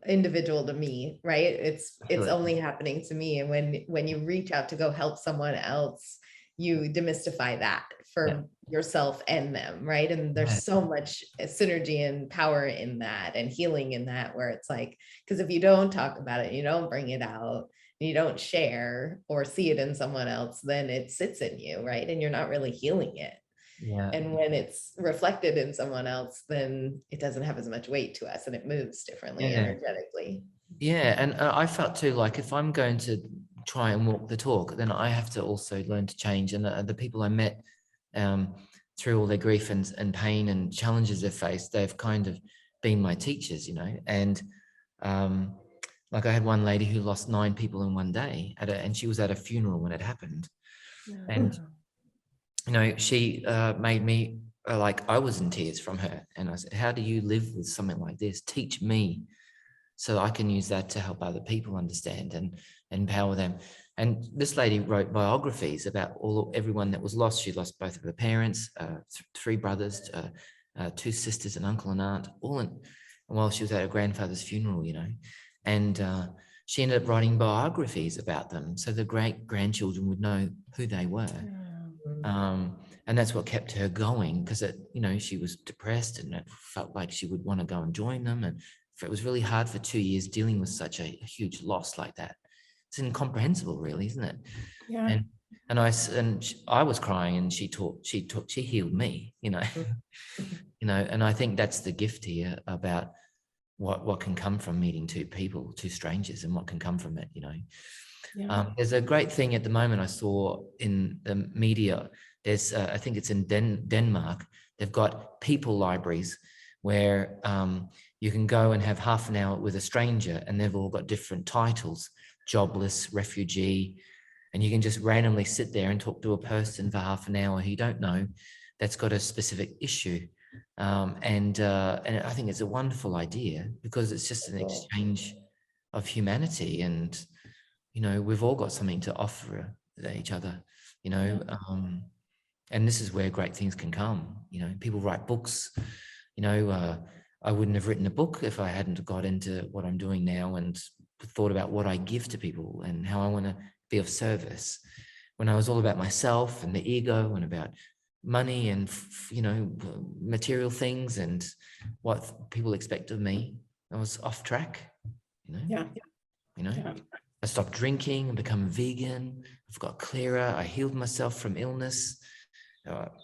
individual to me, right? It's only happening to me. And when you reach out to go help someone else, you demystify that for yourself and them, right? And there's so much synergy and power in that and healing in that, where it's like, because if you don't talk about it, you don't bring it out, you don't share or see it in someone else, then it sits in you, right? And you're not really healing it. Yeah. And when it's reflected in someone else, then it doesn't have as much weight to us and it moves differently energetically. Yeah. And I felt too, like if I'm going to try and walk the talk, then I have to also learn to change. And the people I met through all their grief and pain and challenges they've faced, they've kind of been my teachers, you know. And like I had one lady who lost 9 people in one day and she was at a funeral when it happened. And you know, she made me like I was in tears from her. And I said, how do you live with something like this? Teach me so I can use that to help other people understand and empower them. And this lady wrote biographies about everyone that was lost. She lost both of her parents, 3 brothers, 2 sisters, an uncle and aunt, all while she was at her grandfather's funeral, you know. And she ended up writing biographies about them so the great-grandchildren would know who they were. And that's what kept her going, because she was depressed and it felt like she would want to go and join them. And it was really hard for 2 years dealing with such a huge loss like that. It's incomprehensible, really, isn't it? Yeah. And I was crying, and she healed me, you know. And I think that's the gift here about what can come from meeting 2 people, 2 strangers, and what can come from it, you know. There's a great thing at the moment I saw in the media. There's, I think it's in Denmark, they've got people libraries where you can go and have half an hour with a stranger, and they've all got different titles: jobless, refugee, And you can just randomly sit there and talk to a person for half an hour who you don't know that's got a specific issue. And I think it's a wonderful idea because it's just an exchange of humanity. And, you know, we've all got something to offer each other, you know, and this is where great things can come. You know, people write books, you know, I wouldn't have written a book if I hadn't got into what I'm doing now and thought about what I give to people and how I want to be of service. When I was all about myself and the ego and about money and, you know, material things and what people expect of me, I was off track, you know. You know, I stopped drinking and become vegan. I've got clearer. I healed myself from illness.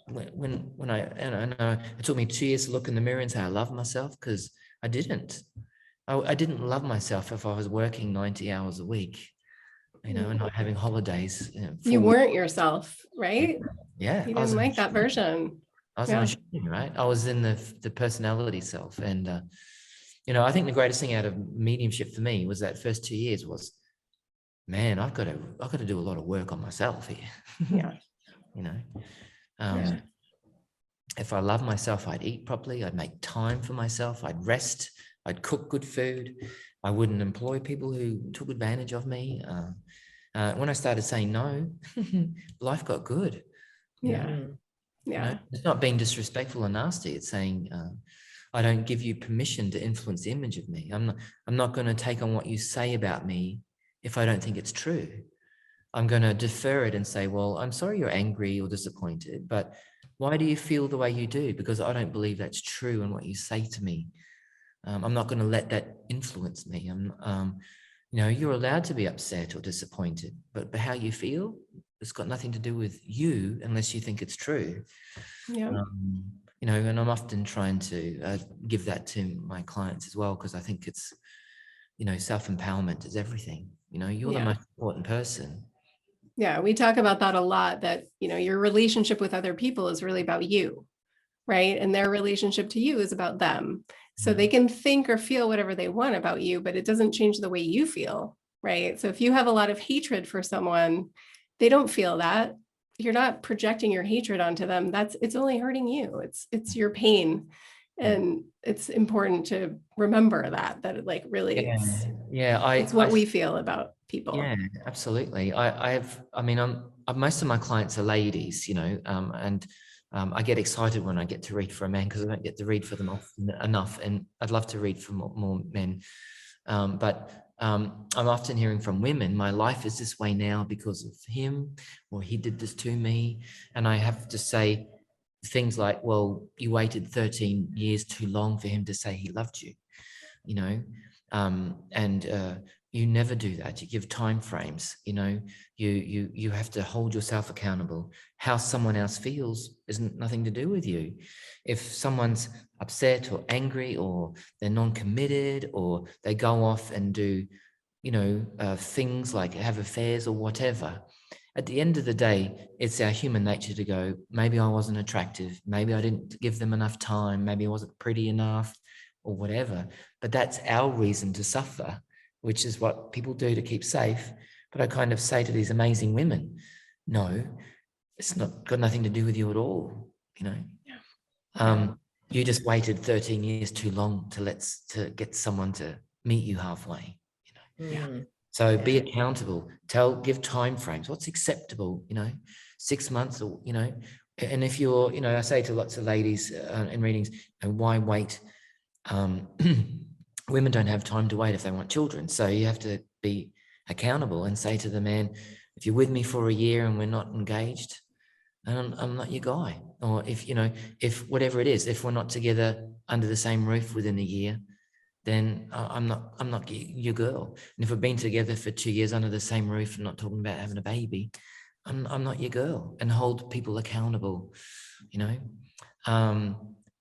When it took me 2 years to look in the mirror and say I love myself, because I didn't. I didn't love myself if I was working 90 hours a week, you know, and not having holidays. You weren't yourself, right? Yeah. You didn't like that version. I was on a right? I was in the personality self. And, you know, I think the greatest thing out of mediumship for me was that first 2 years was, man, I've got to do a lot of work on myself here. Yeah. You know, if I love myself, I'd eat properly. I'd make time for myself. I'd rest. I'd cook good food. I wouldn't employ people who took advantage of me. When I started saying no, life got good. Yeah. You know, it's not being disrespectful or nasty. It's saying, I don't give you permission to influence the image of me. I'm not going to take on what you say about me if I don't think it's true. I'm going to defer it and say, well, I'm sorry you're angry or disappointed, but why do you feel the way you do? Because I don't believe that's true in what you say to me. I'm not going to let that influence me. You know, you're allowed to be upset or disappointed, but how you feel, it's got nothing to do with you unless you think it's true. Yeah. You know, and I'm often trying to give that to my clients as well, because I think it's, you know, self-empowerment is everything. You know, you're the most important person. Yeah, we talk about that a lot, that, you know, your relationship with other people is really about you, right? And their relationship to you is about them. So they can think or feel whatever they want about you, but it doesn't change the way you feel, right? So if you have a lot of hatred for someone, they don't feel that. You're not projecting your hatred onto them. It's only hurting you. It's your pain. And it's important to remember that it like really it's what we feel about people. Yeah, absolutely. Most of my clients are ladies, you know, and I get excited when I get to read for a man because I don't get to read for them often enough, and I'd love to read for more men. But I'm often hearing from women, my life is this way now because of him, or he did this to me. And I have to say things like, well, you waited 13 years too long for him to say he loved you, you know, and you never do that. You give time frames, you know, you have to hold yourself accountable. How someone else feels isn't nothing to do with you. If someone's upset or angry, or they're non-committed, or they go off and do, you know, things like have affairs or whatever, at the end of the day, it's our human nature to go, maybe I wasn't attractive, maybe I didn't give them enough time, maybe I wasn't pretty enough, or whatever. But that's our reason to suffer, which is what people do to keep safe. But I kind of say to these amazing women, no, it's not got nothing to do with you at all, you know. You just waited 13 years too long to get someone to meet you halfway, you know. So be accountable. Give time frames. What's acceptable? You know, 6 months, or, you know. And if you're, you know, I say to lots of ladies in readings, and why wait? Women don't have time to wait if they want children. So you have to be accountable and say to the man, if you're with me for a year and we're not engaged, I'm not your guy. Or if, you know, if whatever it is, if we're not together under the same roof within a year, then I'm not your girl. And if we've been together for 2 years under the same roof and not talking about having a baby, I'm not your girl. And hold people accountable, you know.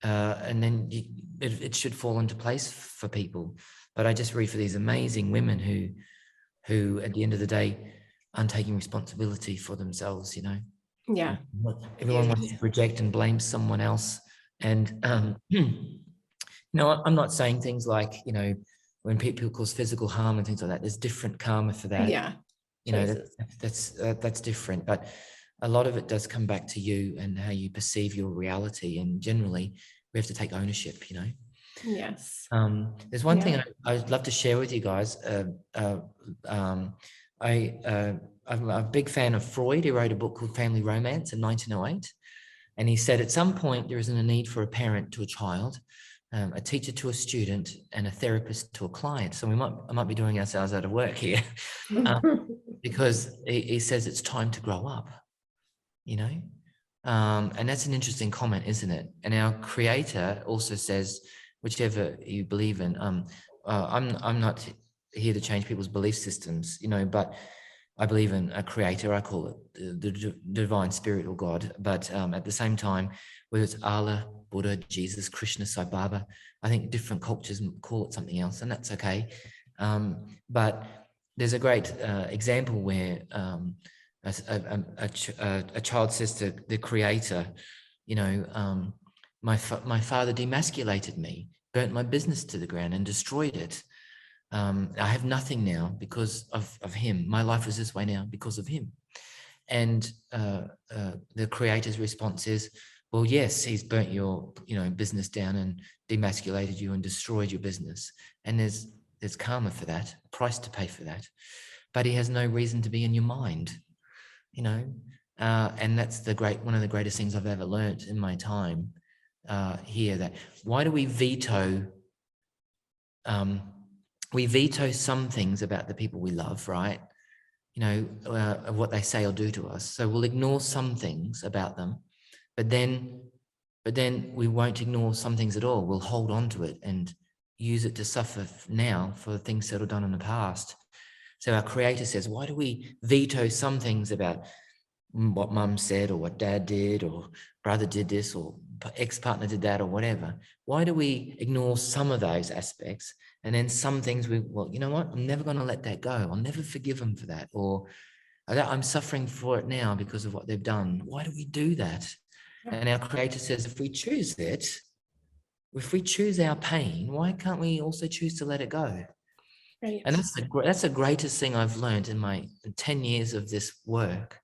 And then it should fall into place for people. But I just read for these amazing women who at the end of the day aren't taking responsibility for themselves, you know. Yeah. Everyone wants to project and blame someone else. And no, I'm not saying things like, you know, when people cause physical harm and things like that, there's different karma for that. Yeah. You know, choices. that's different. But a lot of it does come back to you and how you perceive your reality. And generally, we have to take ownership. You know. Yes. There's one thing Yeah. I'd love to share with you guys. I'm a big fan of Freud. He wrote a book called Family Romance in 1908. And he said, at some point, there isn't a need for a parent to a child, a teacher to a student, and a therapist to a client. So I might be doing ourselves out of work here, because he says it's time to grow up, you know? And that's an interesting comment, isn't it? And our creator also says, whichever you believe in, I'm not here to change people's belief systems, you know, but I believe in a creator. I call it the divine spirit or God. But at the same time, whether it's Allah, Buddha, Jesus, Krishna, Sai Baba, I think different cultures call it something else, and that's okay. But there's a great example where a child says to the creator, you know, my father demasculated me, burnt my business to the ground and destroyed it. I have nothing now because of him. My life is this way now because of him. And the creator's response is, well, yes, he's burnt your, you know, business down and demasculated you and destroyed your business. And there's karma for that, a price to pay for that. But he has no reason to be in your mind, you know. And that's one of the greatest things I've ever learned in my time here. That why do we veto? We veto some things about the people we love, right? You know, of what they say or do to us. So we'll ignore some things about them, but then we won't ignore some things at all. We'll hold on to it and use it to suffer now for things that are done in the past. So our creator says, why do we veto some things about what mum said or what dad did or brother did this or ex-partner did that or whatever? Why do we ignore some of those aspects? And then some things well, you know what? I'm never going to let that go. I'll never forgive them for that. Or I'm suffering for it now because of what they've done. Why do we do that? And our creator says, if we choose it, if we choose our pain, why can't we also choose to let it go? Right. And that's the greatest thing I've learned in my 10 years of this work.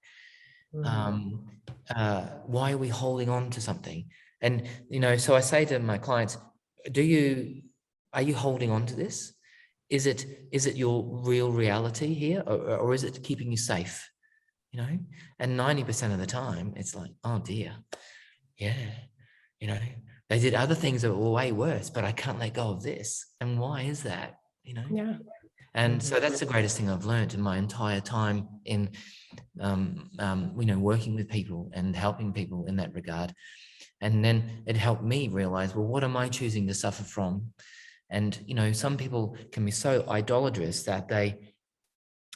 Why are we holding on to something? And, you know, so I say to my clients, are you holding on to this? Is it your real reality here, or is it keeping you safe? You know, and 90% of the time it's like, oh dear, yeah, you know, they did other things that were way worse, but I can't let go of this. And why is that? You know? Yeah. And so that's the greatest thing I've learned in my entire time in, you know, working with people and helping people in that regard. And then it helped me realize, well, what am I choosing to suffer from? And, you know, some people can be so idolatrous that they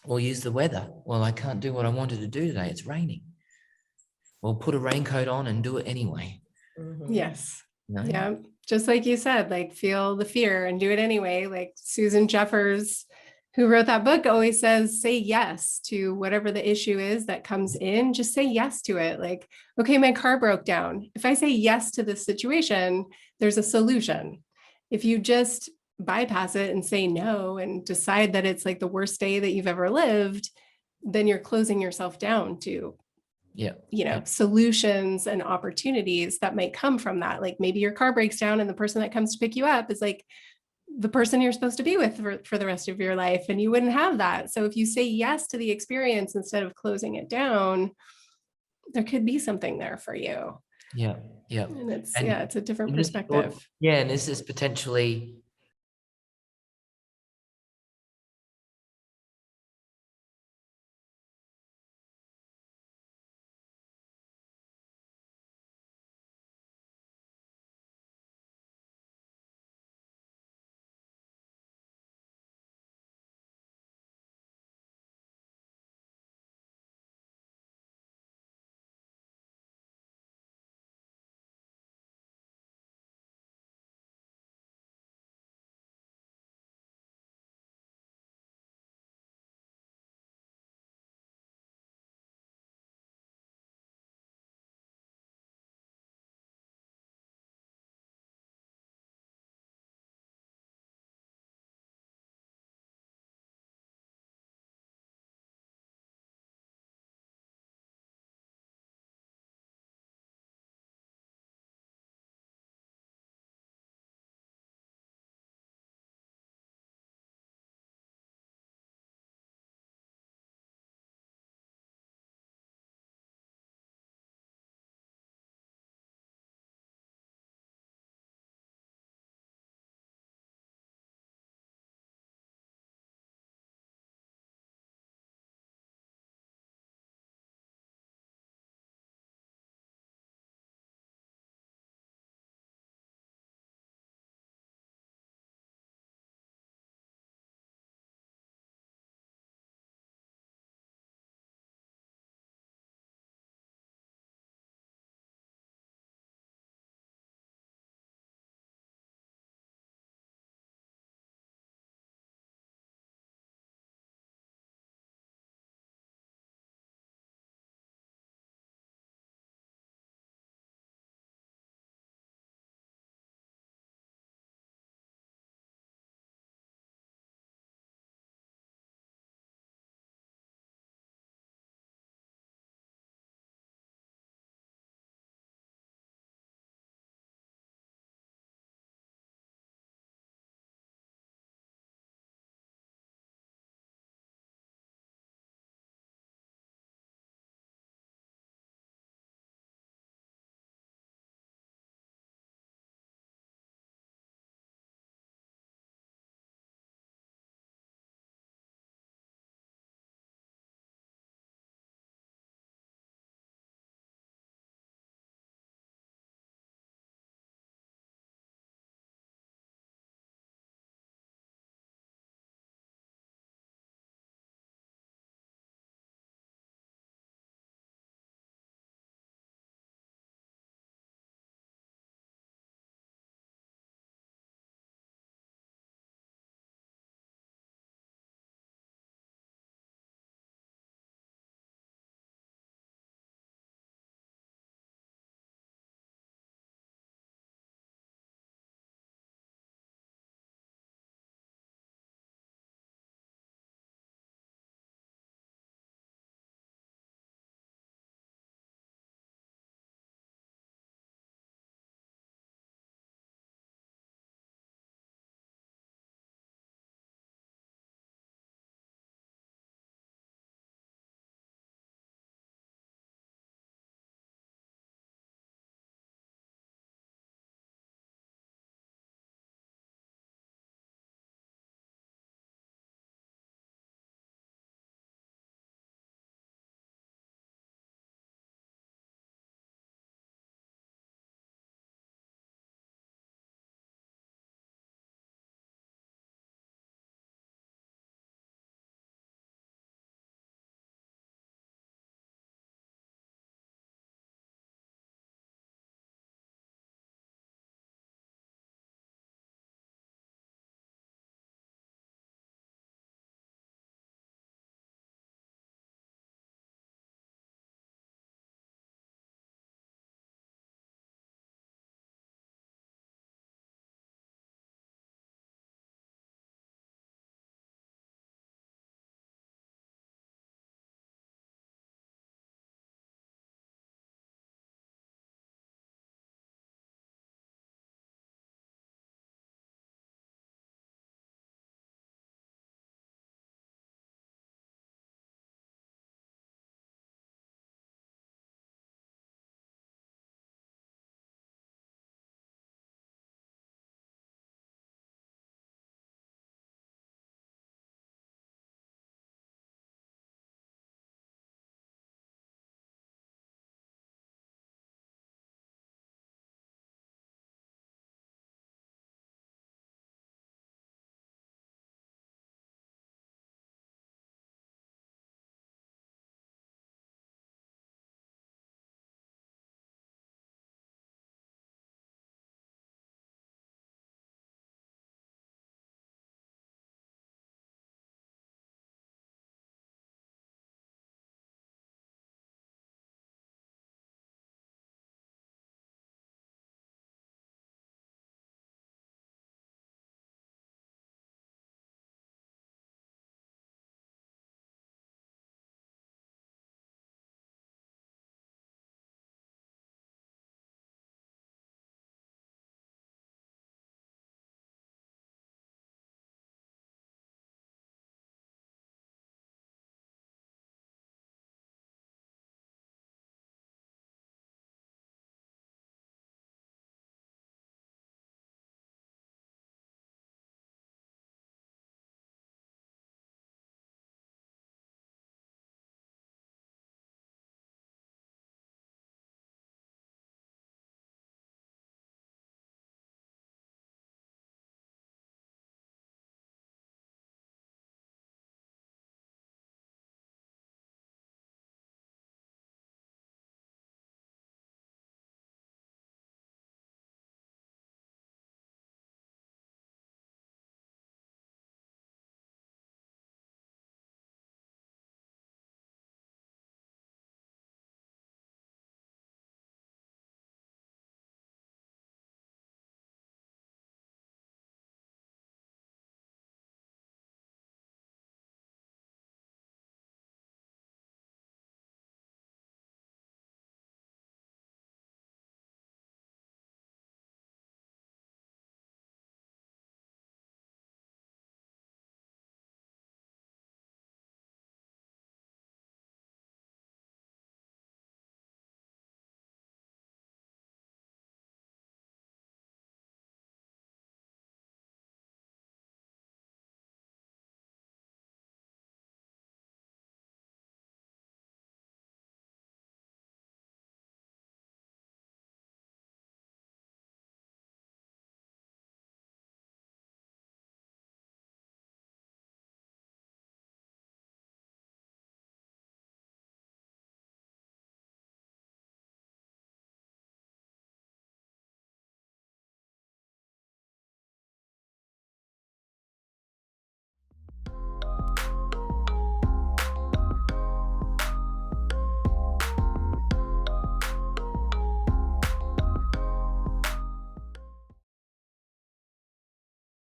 will use the weather. Well, I can't do what I wanted to do today. It's raining. Well, put a raincoat on and do it anyway. Yes. You know? Yeah. Just like you said, like feel the fear and do it anyway. Like Susan Jeffers, who wrote that book, always says, say yes to whatever the issue is that comes in. Just say yes to it. Like, okay, my car broke down. If I say yes to this situation, there's a solution. If you just bypass it and say no and decide that it's like the worst day that you've ever lived, then you're closing yourself down to, solutions and opportunities that might come from that. Like maybe your car breaks down and the person that comes to pick you up is like the person you're supposed to be with for the rest of your life, and you wouldn't have that. So if you say yes to the experience instead of closing it down, there could be something there for you. Yeah. And it's a different perspective. And this is potentially